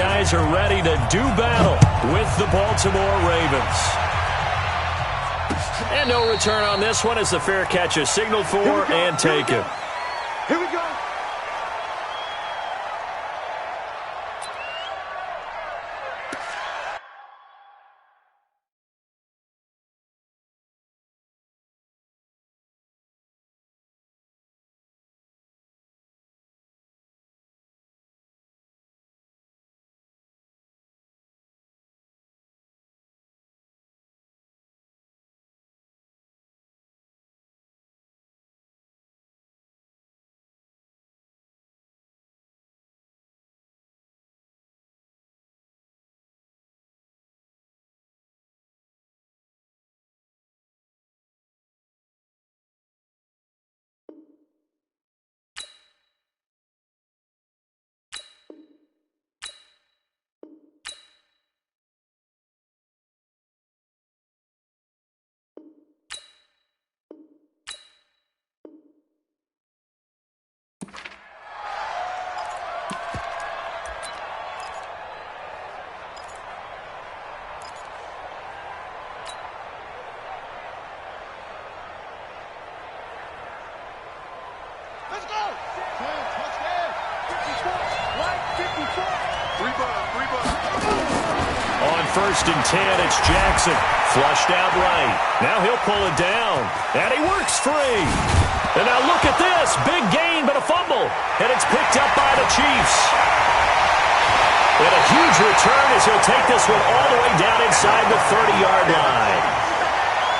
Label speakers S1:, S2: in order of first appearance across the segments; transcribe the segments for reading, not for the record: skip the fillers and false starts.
S1: guys are ready to do battle with the Baltimore Ravens. And no return on this one as the fair catch is signaled for and taken.
S2: Here we go. Let's go! Touchdown! 54! Right, 54! Rebound!
S1: On 1st and 10, it's Jackson. Flushed out right. Now he'll pull it down. And he works free. And now look at this. Big gain, but a fumble. And it's picked up by the Chiefs. And a huge return as he'll take this one all the way down inside the 30-yard line.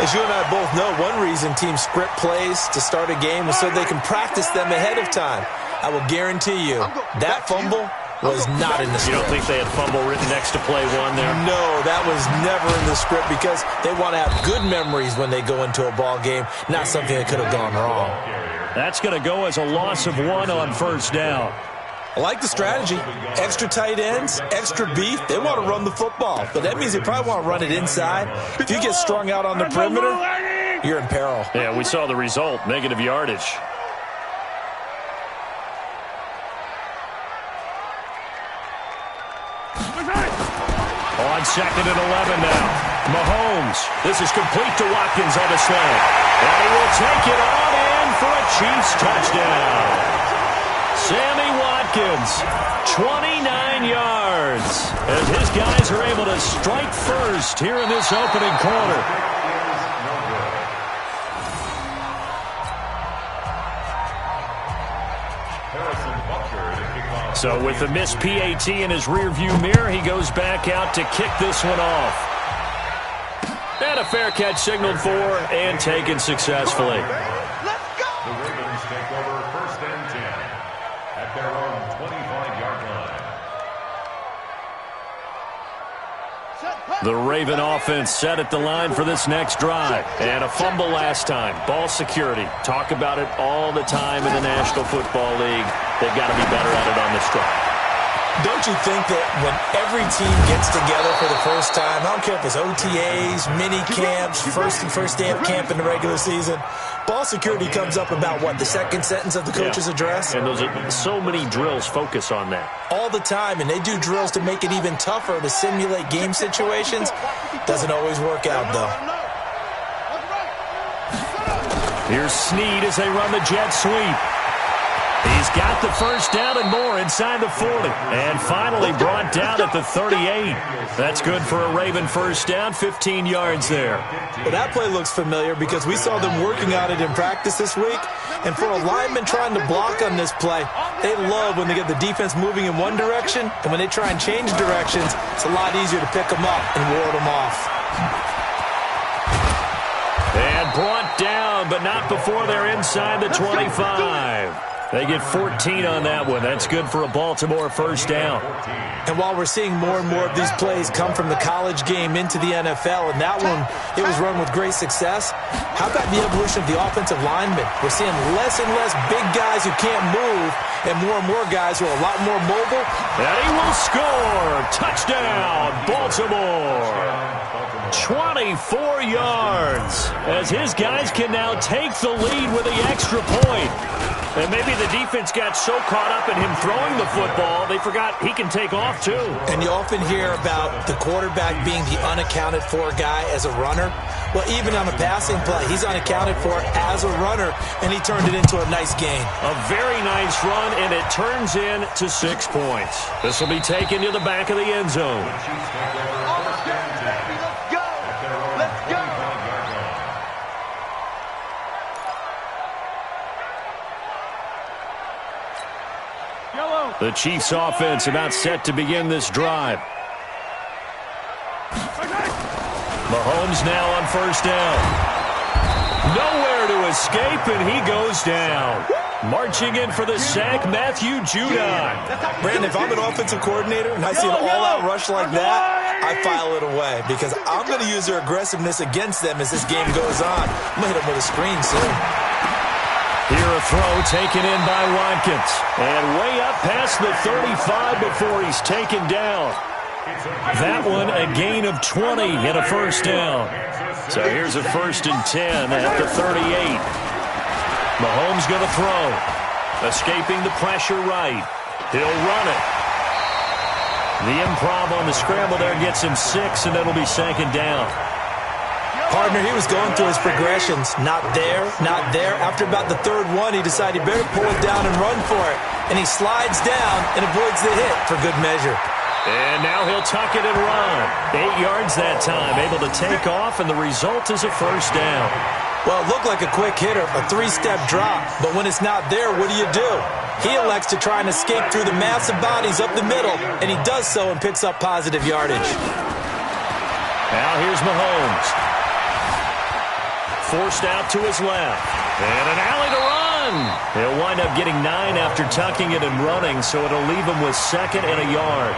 S3: As you and I both know, one reason teams script plays to start a game is so they can practice them ahead of time. I will guarantee you that fumble was not in the script.
S1: You don't think they had fumble written next to play one there?
S3: No, that was never in the script because they want to have good memories when they go into a ball game, not something that could have gone wrong.
S1: That's going to go as a loss of 1 on 1st down.
S3: I like the strategy. Extra tight ends, extra beef. They want to run the football, but that means they probably want to run it inside. If you get strung out on the perimeter, you're in peril.
S1: Yeah, we saw the result, negative yardage. On 2nd and 11 now. Mahomes. This is complete to Watkins on the slant. And he will take it on in for a Chiefs touchdown. Sammy Watkins, 29 yards. As his guys are able to strike first here in this opening quarter. So with the missed PAT in his rearview mirror, he goes back out to kick this one off. And a fair catch signaled for and taken successfully.
S2: Let's go!
S4: The Ravens take over 1st and 10 at their own 25-yard line.
S1: The Raven offense set at the line for this next drive. And a fumble last time. Ball security. Talk about it all the time in the National Football League. They've got to be better at it on this drive.
S3: Don't you think that when every team gets together for the first time, I don't care if it's OTAs, mini camps, first day of camp in the regular season, ball security comes up about, what, the second sentence of the coach's address?
S1: And those are so many drills focus on that.
S3: All the time, and they do drills to make it even tougher to simulate game situations. Doesn't always work out, though.
S1: Here's Snead as they run the jet sweep. He's got the first down and more inside the 40. And finally brought down at the 38. That's good for a Raven first down, 15 yards there.
S3: Well, that play looks familiar because we saw them working on it in practice this week. And for a lineman trying to block on this play, they love when they get the defense moving in one direction. And when they try and change directions, it's a lot easier to pick them up and ward them off.
S1: And brought down, but not before they're inside the 25. They get 14 on that one. That's good for a Baltimore first down.
S3: And while we're seeing more and more of these plays come from the college game into the NFL, and that one, it was run with great success, how about the evolution of the offensive linemen? We're seeing less and less big guys who can't move and more guys who are a lot more mobile.
S1: And he will score. Touchdown, Baltimore. 24 yards as his guys can now take the lead with the extra point. And maybe the defense got so caught up in him throwing the football, they forgot he can take off too.
S3: And you often hear about the quarterback being the unaccounted for guy as a runner. Well, even on a passing play, he's unaccounted for as a runner, and he turned it into a nice gain.
S1: A very nice run, and it turns into 6 points. This will be taken to the back of the end zone. The Chiefs offense about set to begin this drive. Mahomes now on first down. Nowhere to escape, and he goes down. Marching in for the sack, Matthew Judon.
S3: Brandon, if I'm an offensive coordinator and I see an all-out rush like that, I file it away because I'm going to use their aggressiveness against them as this game goes on. I'm going to hit them with a screen soon.
S1: Here a throw taken in by Watkins. And way up past the 35 before he's taken down. That one a gain of 20 and a first down. So here's a 1st and 10 at the 38. Mahomes going to throw. Escaping the pressure right. He'll run it. The improv on the scramble there gets him 6, and that'll be 2nd down.
S3: Partner, he was going through his progressions. Not there, not there. After about the 3rd one, he decided he better pull it down and run for it. And he slides down and avoids the hit for good measure.
S1: And now he'll tuck it and run. 8 yards that time, able to take off, and the result is a first down.
S3: Well, it looked like a quick hitter, a 3-step drop. But when it's not there, what do? He elects to try and escape through the massive bodies up the middle, and he does so and picks up positive yardage.
S1: Now here's Mahomes. Forced out to his left. And an alley to run. He'll wind up getting 9 after tucking it and running, so it'll leave him with 2nd and a yard.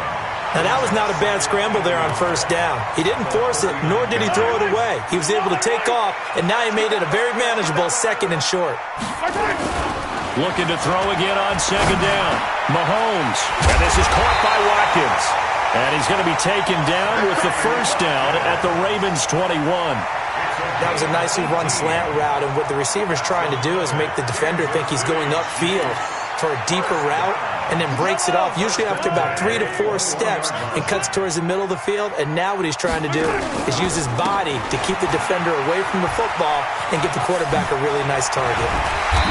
S3: Now, that was not a bad scramble there on first down. He didn't force it, nor did he throw it away. He was able to take off, and now he made it a very manageable 2nd and short.
S1: Looking to throw again on 2nd down. Mahomes. And this is caught by Watkins. And he's going to be taken down with the first down at the Ravens' 21.
S3: That was a nicely run slant route, and what the receiver's trying to do is make the defender think he's going upfield for a deeper route and then breaks it off, usually after about 3 to 4 steps, and cuts towards the middle of the field. And now what he's trying to do is use his body to keep the defender away from the football and give the quarterback a really nice target.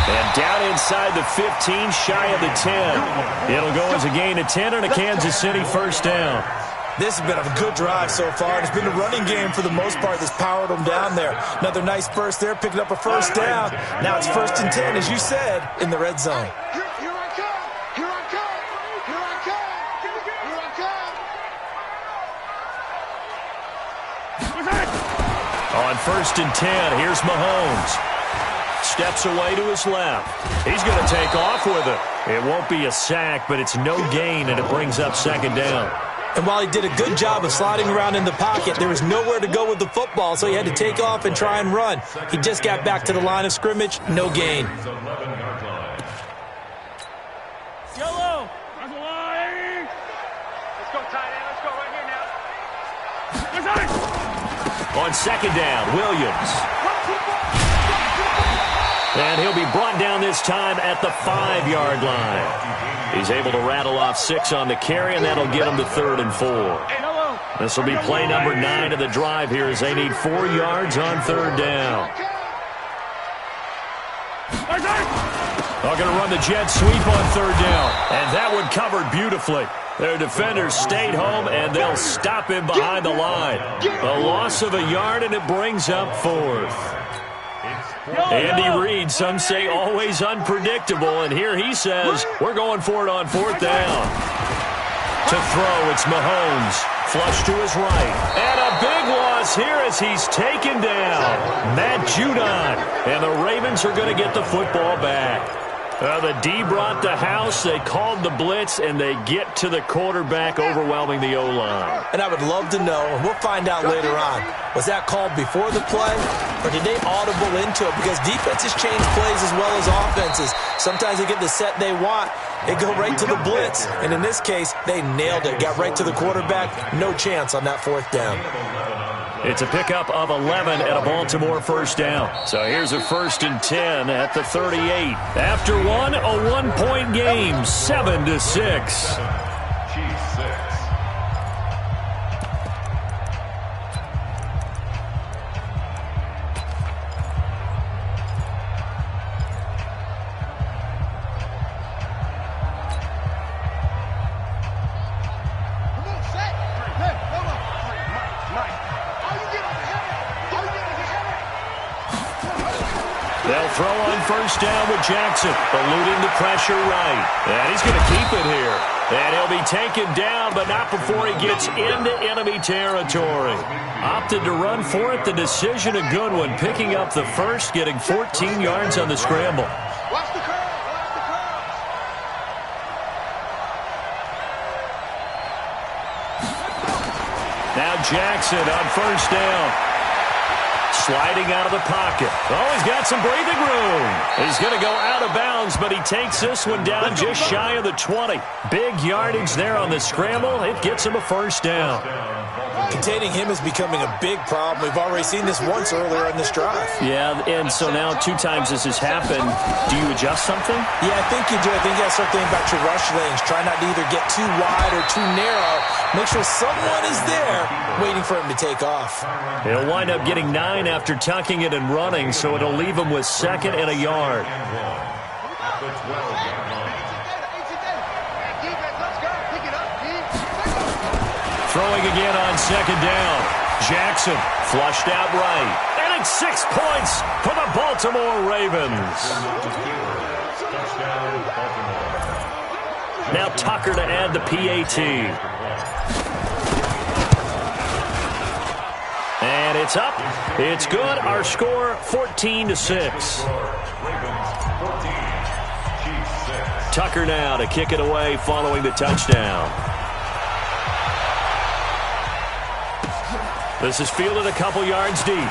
S1: And down inside the 15, shy of the 10. It'll go as a gain of 10 and a Kansas City first down.
S3: This has been a good drive so far. It's been a running game for the most part that's powered them down there. Another nice burst there, picking up a first down. Now it's 1st and 10, as you said, in the red zone.
S2: Here I come! Here I come! Here I come! Here I come!
S1: On 1st and 10, here's Mahomes. Steps away to his left. He's going to take off with it. It won't be a sack, but it's no gain, and it brings up 2nd down.
S3: And while he did a good job of sliding around in the pocket, there was nowhere to go with the football, so he had to take off and try and run. He just got back to the line of scrimmage, no gain.
S2: Yellow! That's a line! Let's go, tight end. Let's go right here now.
S1: On 2nd down, Williams. And he'll be brought down this time at the 5-yard line. He's able to rattle off 6 on the carry, and that'll get him to 3rd and 4. This will be play number 9 of the drive here as they need 4 yards on 3rd down. They're going to run the jet sweep on 3rd down, and that one covered beautifully. Their defenders stayed home, and they'll stop him behind the line. A loss of a yard, and it brings up 4th. Andy Reid, some say always unpredictable, and here he says, we're going for it on 4th down. To throw, it's Mahomes. Flush to his right. And a big loss here as he's taken down. Matt Judon. And the Ravens are going to get the football back. The D brought the house, they called the blitz, and they get to the quarterback, overwhelming the O-line.
S3: And I would love to know, and we'll find out later on, was that called before the play, or did they audible into it? Because defenses change plays as well as offenses. Sometimes they get the set they want, they go right to the blitz, and in this case, they nailed it, got right to the quarterback, no chance on that 4th down.
S1: It's a pickup of 11 and a Baltimore first down. So here's a 1st and 10 at the 38. After one, a one-point game, 7-6.
S4: Chiefs 6.
S1: They'll throw on first down with Jackson, eluding the pressure right. And he's going to keep it here. And he'll be taken down, but not before he gets into enemy territory. Opted to run for it. The decision a good one. Picking up the first, getting 14 yards on the scramble.
S2: Watch the curve. Watch the curve.
S1: Now Jackson on first down. Sliding out of the pocket. Oh, he's got some breathing room. He's going to go out of bounds, but he takes this one down just shy of the 20. Big yardage there on the scramble. It gets him a first down.
S3: Containing him is becoming a big problem. We've already seen this once earlier in this drive.
S1: Yeah, and so now 2 times this has happened. Do you adjust something?
S3: Yeah, I think you do. I think you got to start thinking about your rush lanes. Try not to either get too wide or too narrow. Make sure someone is there waiting for him to take off.
S1: He'll wind up getting 9 after tucking it and running, so it'll leave him with 2nd and a yard.
S4: At the 12-yard line.
S1: Throwing again on 2nd down. Jackson flushed out right. And it's 6 points for the Baltimore Ravens.
S4: Touchdown, Baltimore.
S1: Now Tucker to add the PAT. And it's up. It's good. Our score, 14-6. Tucker now to kick it away following the touchdown. This is fielded a couple yards deep.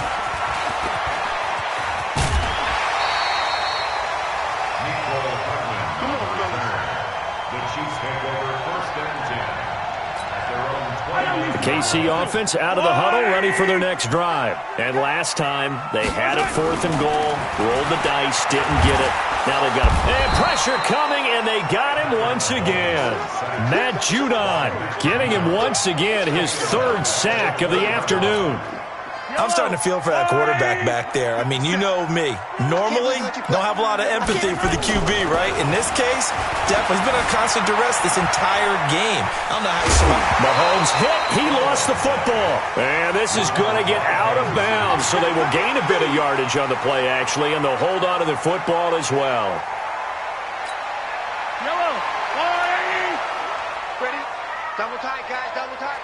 S1: The KC offense out of the huddle, ready for their next drive. And last time, they had it 4th and goal, rolled the dice, didn't get it. Now they've got pressure coming, and they got him once again. Matt Judon getting him once again, his 3rd sack of the afternoon.
S3: I'm starting to feel for that quarterback back there. I mean, you know me. Normally, don't have a lot of empathy for the QB, right? In this case, definitely he's been under constant duress this entire game. I don't know how he's
S1: Mahomes hit. He lost the football. And this is going to get out of bounds, so they will gain a bit of yardage on the play, actually, and they'll hold on to the football as well.
S2: Yellow. Ready? Double tight, guys. Double tight.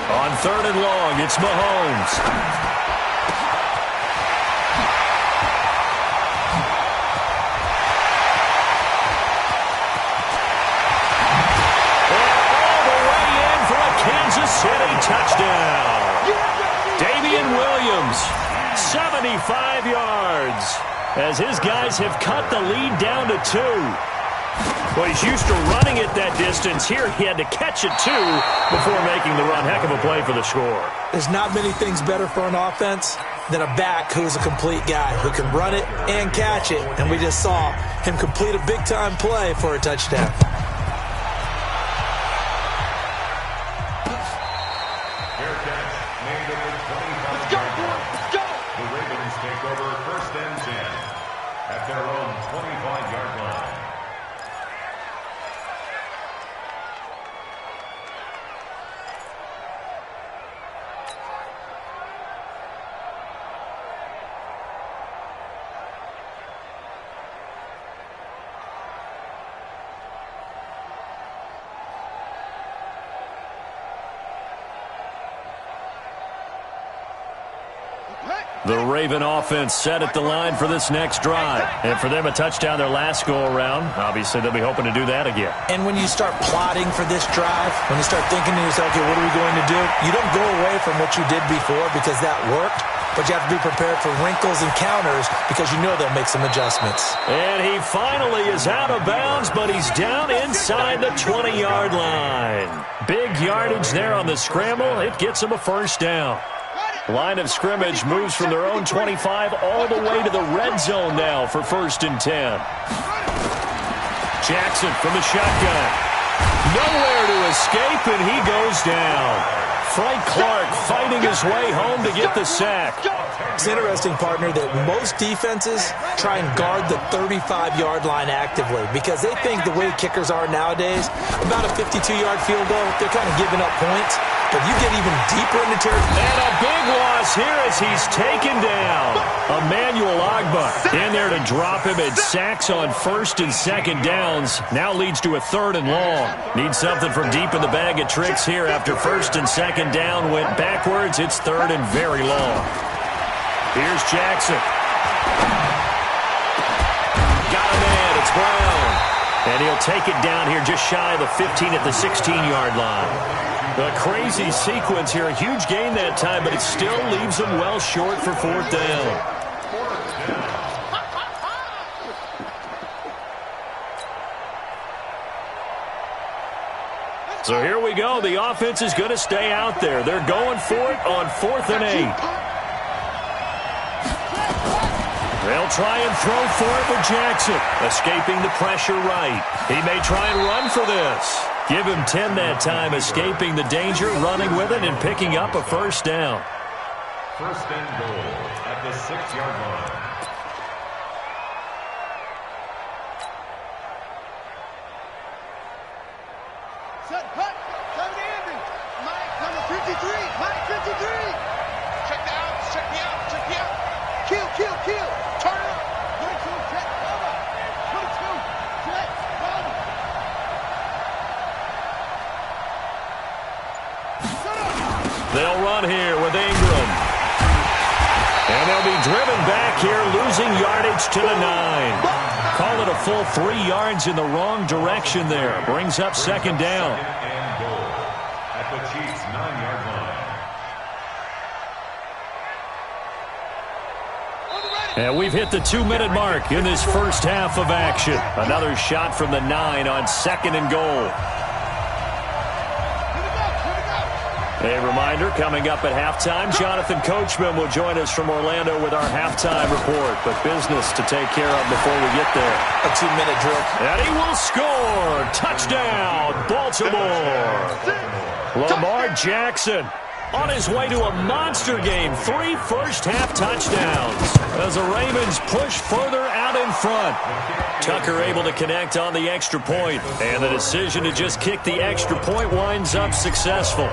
S1: On 3rd and long, it's Mahomes. All the way in for a Kansas City touchdown. Damian Williams, 75 yards, as his guys have cut the lead down to 2. Well, he's used to running it that distance. Here, he had to catch it, too, before making the run. Heck of a play for the score.
S3: There's not many things better for an offense than a back who's a complete guy who can run it and catch it. And we just saw him complete a big-time play for a touchdown.
S2: Let's go, boy. Let's go.
S4: The Ravens take over 1st and 10 at their own 25-yard line.
S1: The Raven offense set at the line for this next drive. And for them, a touchdown their last go-around. Obviously, they'll be hoping to do that again.
S3: And when you start plotting for this drive, when you start thinking to yourself, okay, what are we going to do? You don't go away from what you did before because that worked, but you have to be prepared for wrinkles and counters because you know they'll make some adjustments.
S1: And he finally is out of bounds, but he's down inside the 20-yard line. Big Big yardage there on the scramble. It gets them a first down. Line of scrimmage moves from their own 25 all the way to the red zone now for 1st and 10. Jackson from the shotgun. Nowhere to escape, and he goes down. Frank Clark fighting his way home to get the sack.
S3: It's interesting, partner, that most defenses try and guard the 35-yard line actively because they think the way kickers are nowadays, about a 52-yard field goal, they're kind of giving up points. But you get even deeper into territory.
S1: And a big loss here as he's taken down. Emmanuel Agba in there to drop him, and sacks on 1st and 2nd downs. Now leads to a 3rd and long. Needs something from deep in the bag of tricks here after 1st and 2nd down went backwards. It's 3rd and very long. Here's Jackson. Got a man. It's Brown. And he'll take it down here just shy of the 15 at the 16-yard line. A crazy sequence here. A huge gain that time, but it still leaves them well short for 4th down. So here we go. The offense is going to stay out there. They're going for it on 4th and 8. They'll try and throw for it with Jackson. Escaping the pressure right. He may try and run for this. Give him 10 that time, escaping the danger, running with it, and picking up a first down.
S4: 1st and goal at the 6-yard line.
S2: Set, cut, 7 Andy. Mike, number 53. Mike, 53. Check the outs, check the out, check the out. Kill. Turn it up. 22, check, cover. 22, check, cover.
S1: They'll run here with Ingram. And they'll be driven back here, losing yardage to the 9. Call it a full 3 yards in the wrong direction there. Brings up 2nd down.
S4: 2nd and goal at the Chiefs' 9-yard line.
S1: And we've hit the 2-minute mark in this first half of action. Another shot from the 9 on 2nd and goal. A reminder, coming up at halftime, Jonathan Coachman will join us from Orlando with our halftime report. But business to take care of before we get there.
S3: A 2-minute drill.
S1: And he will score. Touchdown, Baltimore. Lamar Jackson on his way to a monster game. 3 first-half touchdowns as the Ravens push further out in front. Tucker able to connect on the extra point, and the decision to just kick the extra point winds up successful.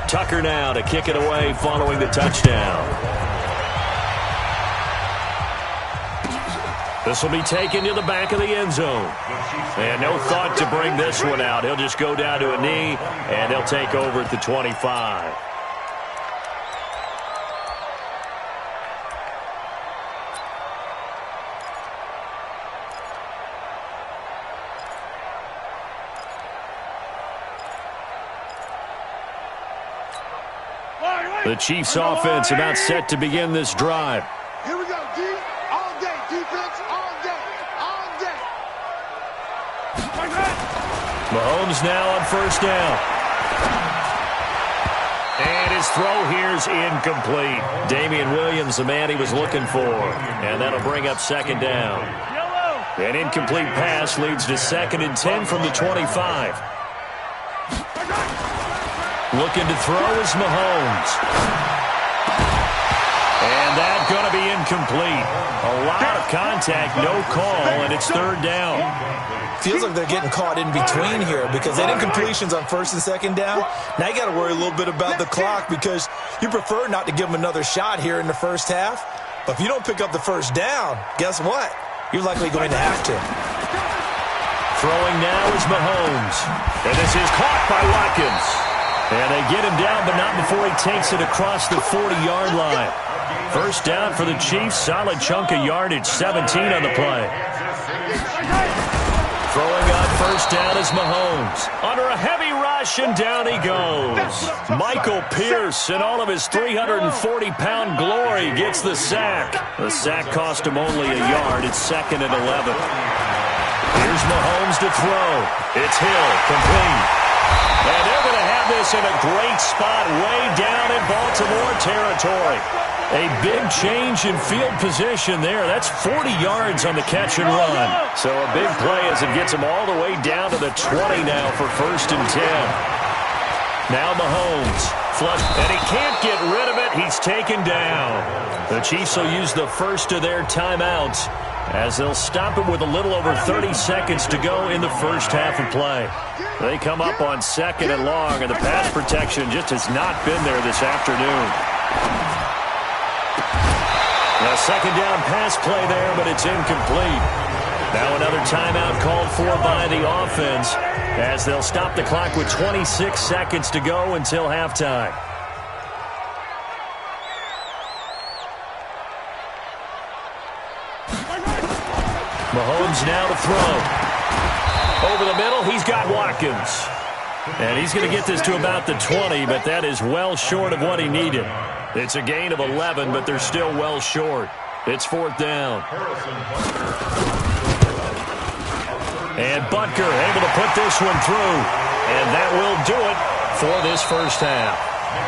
S1: Tucker now to kick it away following the touchdown. This will be taken to the back of the end zone. And no thought to bring this one out. He'll just go down to a knee, and they'll take over at the 25. The Chiefs offense about set to begin this drive.
S2: Here we go, D. All day, defense, all day, all day.
S1: Mahomes now on 1st down. And his throw here's incomplete. Damian Williams, the man he was looking for. And that'll bring up 2nd down. An incomplete pass leads to 2nd and 10 from the 25. Looking to throw is Mahomes. And that's going to be incomplete. A lot of contact, no call, and it's 3rd down.
S3: Feels like they're getting caught in between here because they had incompletions on 1st and 2nd down. Now you got to worry a little bit about the clock because you prefer not to give them another shot here in the first half. But if you don't pick up the 1st down, guess what? You're likely going to have to.
S1: Throwing now is Mahomes. And this is caught by Watkins. And they get him down, but not before he takes it across the 40-yard line. 1st down for the Chiefs. Solid chunk of yardage. 17 on the play. Throwing on 1st down is Mahomes. Under a heavy rush, and down he goes. Michael Pierce, in all of his 340-pound glory, gets the sack. The sack cost him only a yard. It's 2nd and 11. Here's Mahomes to throw. It's Hill, complete. And they're going to have this in a great spot way down in Baltimore territory. A big change in field position there. That's 40 yards on the catch and run. So a big play as it gets him all the way down to the 20 now for 1st and 10. Now Mahomes. Flush, and he can't get rid of it. He's taken down. The Chiefs will use the first of their timeouts as they'll stop it with a little over 30 seconds to go in the first half of play. They come up on 2nd and long, and the pass protection just has not been there this afternoon. A 2nd down pass play there, but it's incomplete. Now another timeout called for by the offense as they'll stop the clock with 26 seconds to go until halftime. Mahomes now to throw. Over the middle, he's got Watkins. And he's going to get this to about the 20, but that is well short of what he needed. It's a gain of 11, but they're still well short. It's 4th down. And Butker able to put this one through. And that will do it for this first half.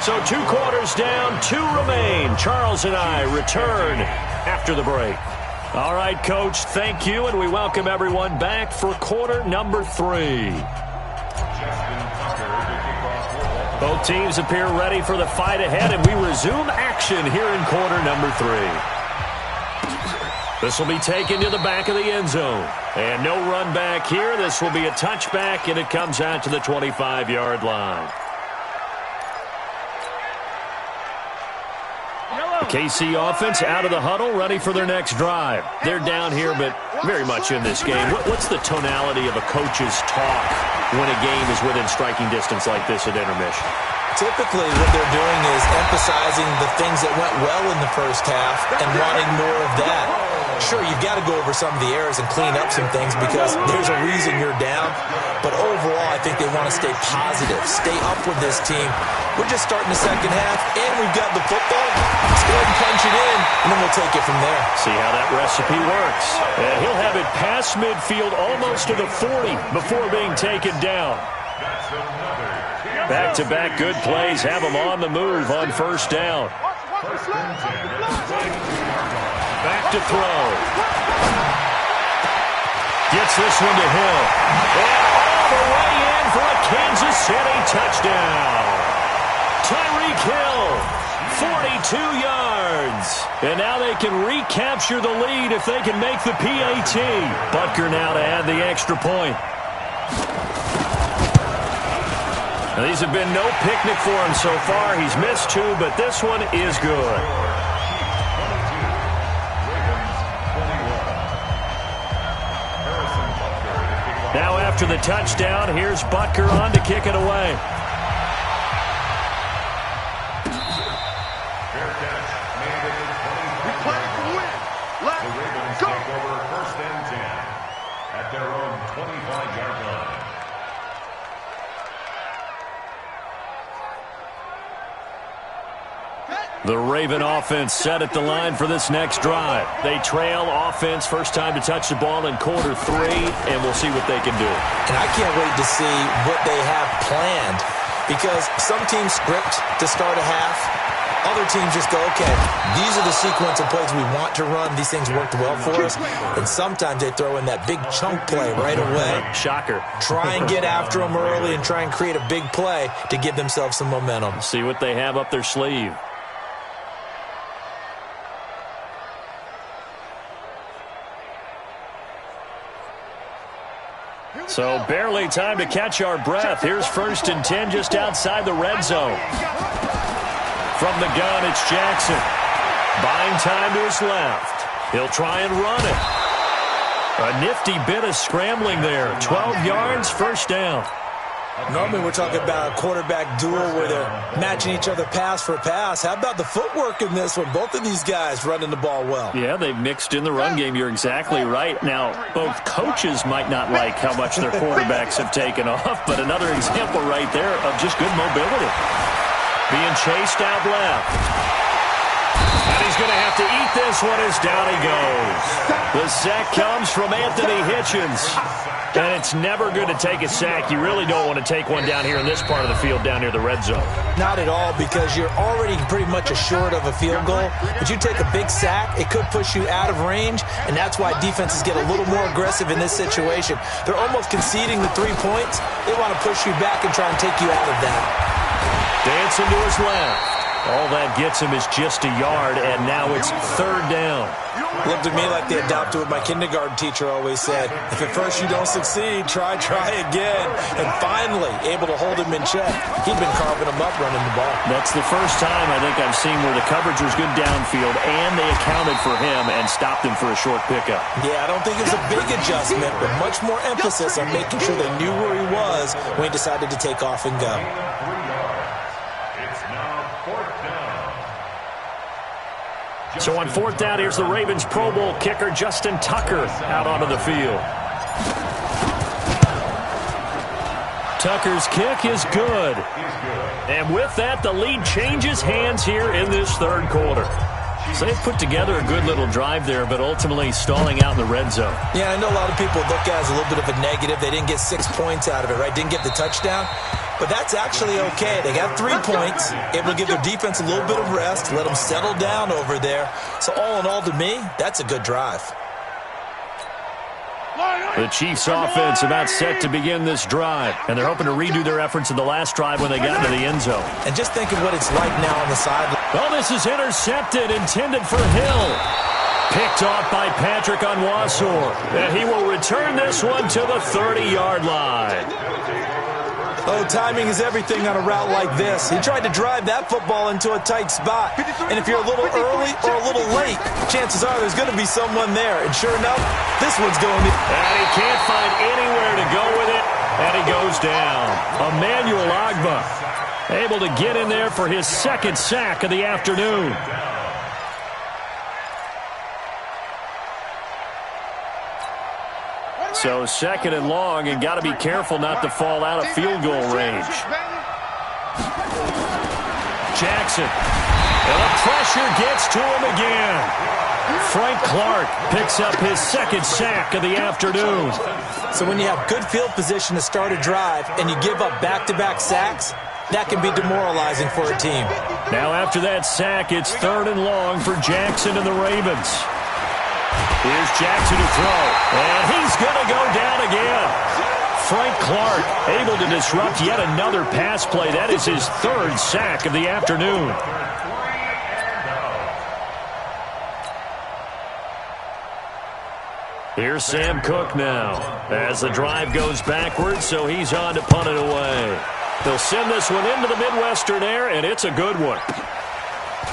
S1: So 2 quarters down, 2 remain. Charles and I return after the break. All right, Coach, thank you, and we welcome everyone back for quarter number 3. Both teams appear ready for the fight ahead, and we resume action here in quarter number 3. This will be taken to the back of the end zone. And no run back here. This will be a touchback, and it comes out to the 25-yard line. The KC offense out of the huddle, ready for their next drive. They're down here, but very much in this game. What's the tonality of a coach's talk when a game is within striking distance like this at intermission?
S3: Typically, what they're doing is emphasizing the things that went well in the first half and wanting more of that. Sure, you've got to go over some of the errors and clean up some things because there's a reason you're down. But overall, I think they want to stay positive, stay up with this team. We're just starting the second half, and we've got the football. Let's go ahead and punch it in, and then we'll take it from there.
S1: See how that recipe works. And he'll have it past midfield almost to the 40 before being taken down. Back-to-back good plays have him on the move on 1st down. Back to throw. Gets this one to Hill. And all the way in for a Kansas City touchdown. Tyreek Hill, 42 yards. And now they can recapture the lead if they can make the PAT. Butker now to add the extra point. Now, these have been no picnic for him so far. He's missed 2, but this one is good. Now after the touchdown, here's Butker on to kick it away.
S2: We play to win. Let's
S4: The Ravens
S2: go.
S4: take over 1st and 10 at their own 25-yard line.
S1: The Raven offense set at the line for this next drive. They trail offense, first time to touch the ball in quarter 3, and we'll see what they can do.
S3: And I can't wait to see what they have planned because some teams script to start a half. Other teams just go, okay, these are the sequence of plays we want to run. These things worked well for us. And sometimes they throw in that big chunk play right away.
S1: Shocker.
S3: Try and get after them early and try and create a big play to give themselves some momentum.
S1: See what they have up their sleeve. So barely time to catch our breath. Here's 1st and 10 just outside the red zone. From the gun, it's Jackson. Buying time to his left. He'll try and run it. A nifty bit of scrambling there. 12 yards, 1st down.
S3: Normally we're talking about a quarterback duel where they're matching each other pass for pass. How about the footwork in this one? Both of these guys running the ball well.
S1: Yeah, they've mixed in the run game. You're exactly right. Now, both coaches might not like how much their quarterbacks have taken off, but another example right there of just good mobility. Being chased out left. And he's going to have to eat this one as down he goes. The sack comes from Anthony Hitchens. And it's never good to take a sack. You really don't want to take one down here in this part of the field, down near the red zone.
S3: Not at all, because you're already pretty much assured of a field goal. But you take a big sack, it could push you out of range, and that's why defenses get a little more aggressive in this situation. They're almost conceding the 3 points. They want to push you back and try and take you out of that.
S1: Dancing to his left. All that gets him is just a yard, and now it's third down.
S3: Looked at me like they adopted what my kindergarten teacher always said. If at first you don't succeed, try again. And finally, able to hold him in check. He'd been carving him up running the ball.
S1: That's the first time I think I've seen where the coverage was good downfield, and they accounted for him and stopped him for a short pickup.
S3: Yeah, I don't think it was a big adjustment, but much more emphasis on making sure they knew where he was when he decided to take off and go.
S1: So on fourth down, here's the Ravens Pro Bowl kicker, Justin Tucker, out onto the field. Tucker's kick is good. And with that, the lead changes hands here in this third quarter. So they've put together a good little drive there, but ultimately stalling out in the red zone.
S3: Yeah, I know a lot of people look at it as a little bit of a negative. They didn't get 6 points out of it, right? Didn't get the touchdown. But that's actually okay. They got 3 points, able to give their defense a little bit of rest, let them settle down over there. So all in all, to me, that's a good drive.
S1: The Chiefs offense about set to begin this drive, and they're hoping to redo their efforts in the last drive when they got into the end zone.
S3: And just think of what it's like now on the sideline.
S1: Oh, this is intercepted, intended for Hill. Picked off by Patrick Onwuasor. And he will return this one to the 30-yard line.
S3: Oh, timing is everything on a route like this. He tried to drive that football into a tight spot. And if you're a little early or a little late, chances are there's going to be someone there. And sure enough, this one's going in.
S1: And he can't find anywhere to go with it. And he goes down. Emmanuel Agba able to get in there for his second sack of the afternoon. So second and long, and got to be careful not to fall out of field goal range. Jackson. And the pressure gets to him again. Frank Clark picks up his second sack of the afternoon.
S3: So when you have good field position to start a drive and you give up back-to-back sacks, that can be demoralizing for a team.
S1: Now after that sack, it's third and long for Jackson and the Ravens. Here's Jackson to throw, and he's going to go down again. Frank Clark able to disrupt yet another pass play. That is his third sack of the afternoon. Here's Sam Cook now as the drive goes backwards, so he's on to punt it away. They'll send this one into the Midwestern air, and it's a good one.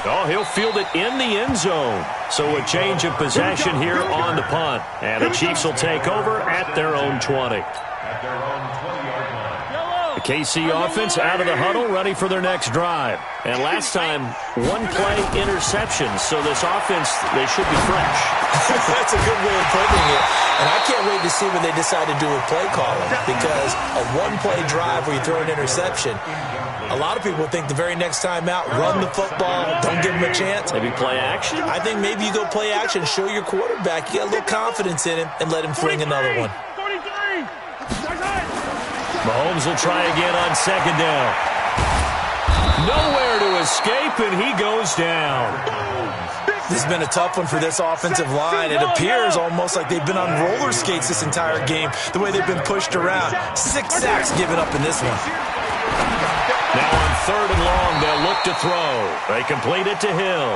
S1: Oh, he'll field it in the end zone. So a change of possession here on the punt. And the Chiefs will take over at their own 20. The KC offense out of the huddle, ready for their next drive. And last time, one play interception. So this offense, they should be fresh.
S3: That's a good way of putting it. And I can't wait to see what they decide to do with play calling. Because a one-play drive where you throw an interception, a lot of people think the very next time out, run the football, don't give him a chance.
S1: Maybe play action?
S3: I think maybe you go play action, show your quarterback you got a little confidence in him, and let him fling another one.
S1: Mahomes will try again on second down. Nowhere to escape, and he goes down.
S3: This has been a tough one for this offensive line. It appears almost like they've been on roller skates this entire game, the way they've been pushed around. 6 sacks given up in this one.
S1: Now on third and long, they'll look to throw. They complete it to Hill.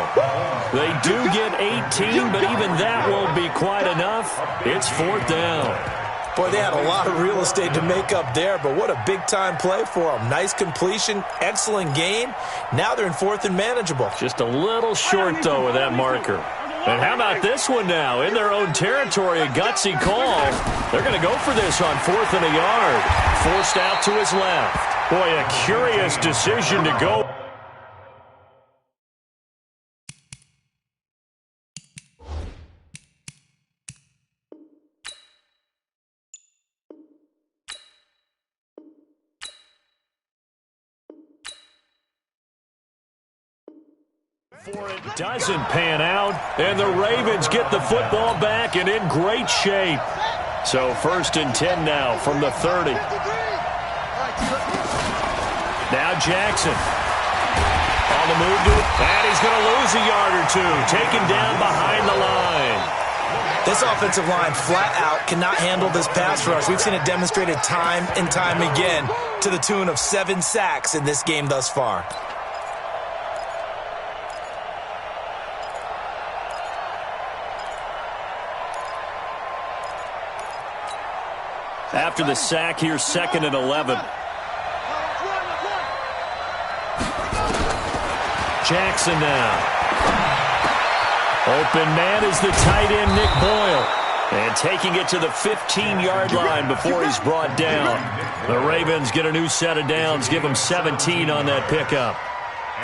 S1: They do get 18, but even that won't be quite enough. It's fourth down.
S3: Boy, they had a lot of real estate to make up there, but what a big-time play for them. Nice completion, excellent game. Now they're in fourth and manageable.
S1: Just a little short, though, with that marker. And how about this one now? In their own territory, a gutsy call. They're going to go for this on fourth and a yard. Forced out to his left. Boy, a curious decision to go. For it doesn't pan out, and the Ravens get the football back and in great shape. So 1st and 10 now from the 30. Now Jackson on the move to it, and he's going to lose a yard or two, taken down behind the line.
S3: This offensive line flat out cannot handle this pass rush. We've seen it demonstrated time and time again to the tune of 7 sacks in this game thus far.
S1: After the sack, here's 2nd and 11. Jackson now. Open man is the tight end, Nick Boyle. And taking it to the 15-yard line before he's brought down. The Ravens get a new set of downs, give them 17 on that pickup.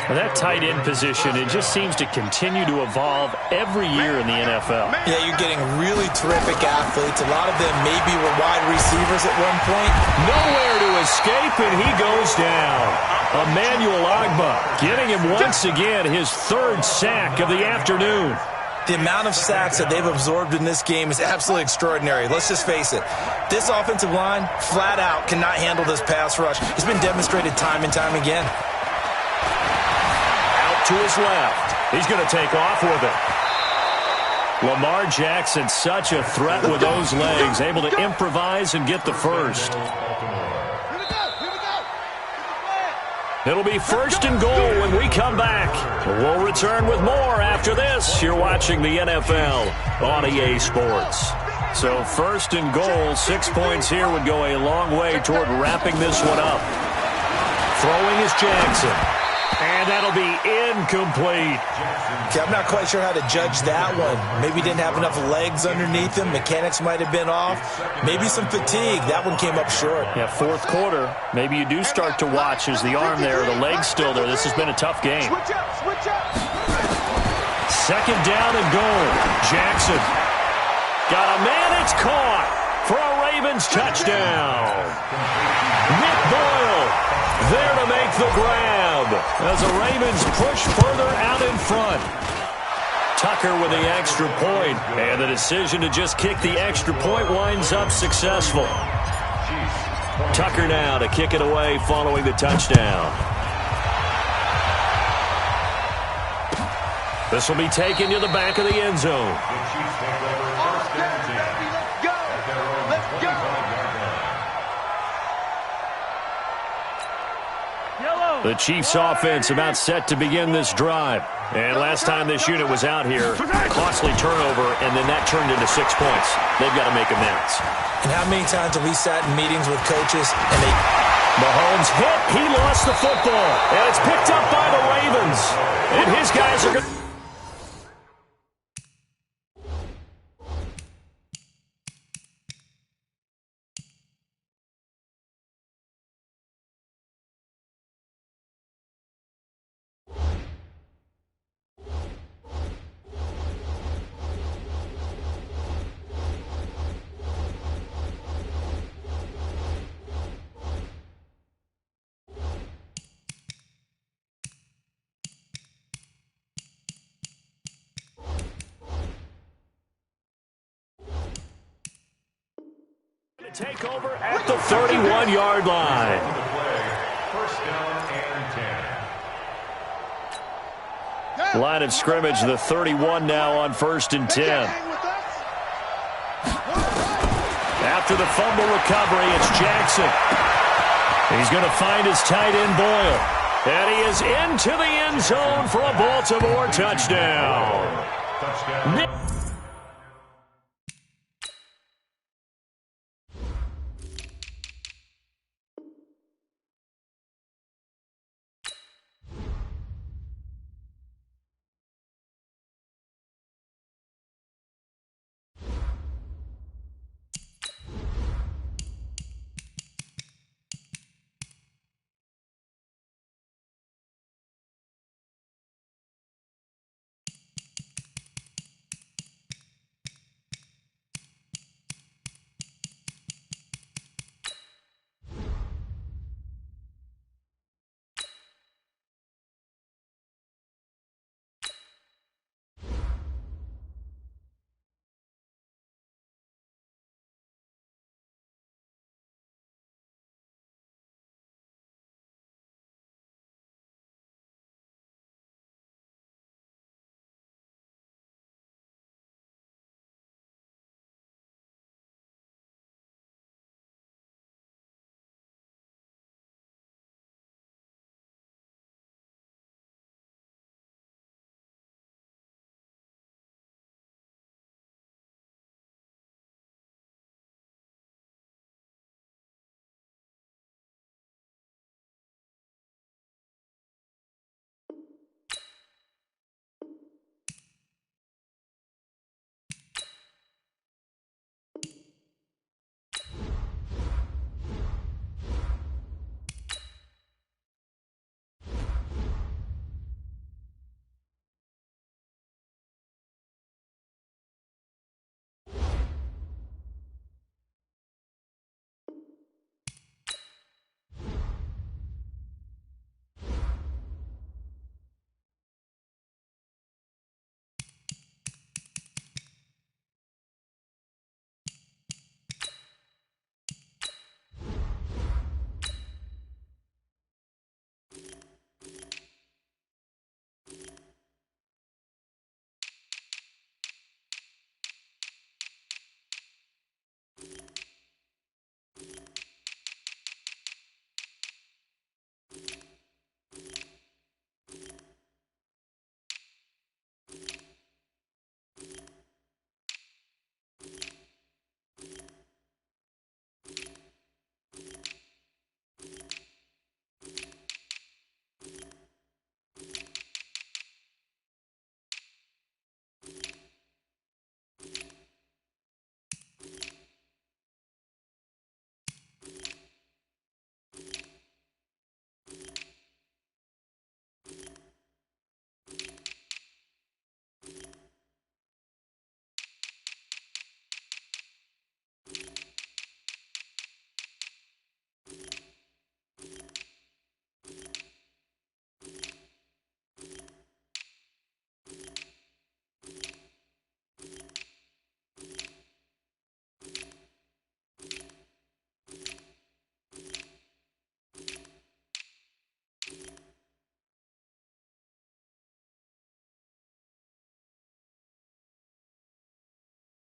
S1: Well, that tight end position, it just seems to continue to evolve every year in the NFL.
S3: Yeah, you're getting really terrific athletes. A lot of them maybe were wide receivers at one point.
S1: Nowhere to escape, and he goes down. Emmanuel Ogbah getting him once again his 3rd sack of the afternoon.
S3: The amount of sacks that they've absorbed in this game is absolutely extraordinary. Let's just face it. This offensive line, flat out, cannot handle this pass rush. It's been demonstrated time and time again.
S1: To his left. He's going to take off with it. Lamar Jackson, such a threat with those legs, able to improvise and get the first. It'll be 1st and goal when we come back. We'll return with more after this. You're watching the NFL on EA Sports. So 1st and goal, 6 points here would go a long way toward wrapping this one up. Throwing is Jackson. And that'll be incomplete.
S3: Okay, I'm not quite sure how to judge that one. Maybe didn't have enough legs underneath him. Mechanics might have been off. Maybe some fatigue. That one came up short.
S1: Yeah, 4th quarter. Maybe you do start to watch as the arm there, the leg's still there. This has been a tough game.
S2: Switch up.
S1: 2nd down and goal. Jackson. Got a man. It's caught for a Ravens touchdown. Nick Boyle there to make the grab as the Ravens push further out in front. Tucker with the extra point, and the decision to just kick the extra point winds up successful. Tucker now to kick it away following the touchdown. This will be taken to the back of the end zone. The Chiefs offense about set to begin this drive. And last time this unit was out here, costly turnover, and then that turned into 6 points. They've got to make amends.
S3: And how many times have we sat in meetings with coaches and they...
S1: Mahomes hit, he lost the football, and it's picked up by the Ravens. And his guys are going to... take over at the 31-yard line.
S4: 1st down and 10.
S1: Line of scrimmage, the 31 now on 1st and 10. After the fumble recovery, it's Jackson. He's going to find his tight end, Boyle. And he is into the end zone for a Baltimore touchdown.
S4: Touchdown.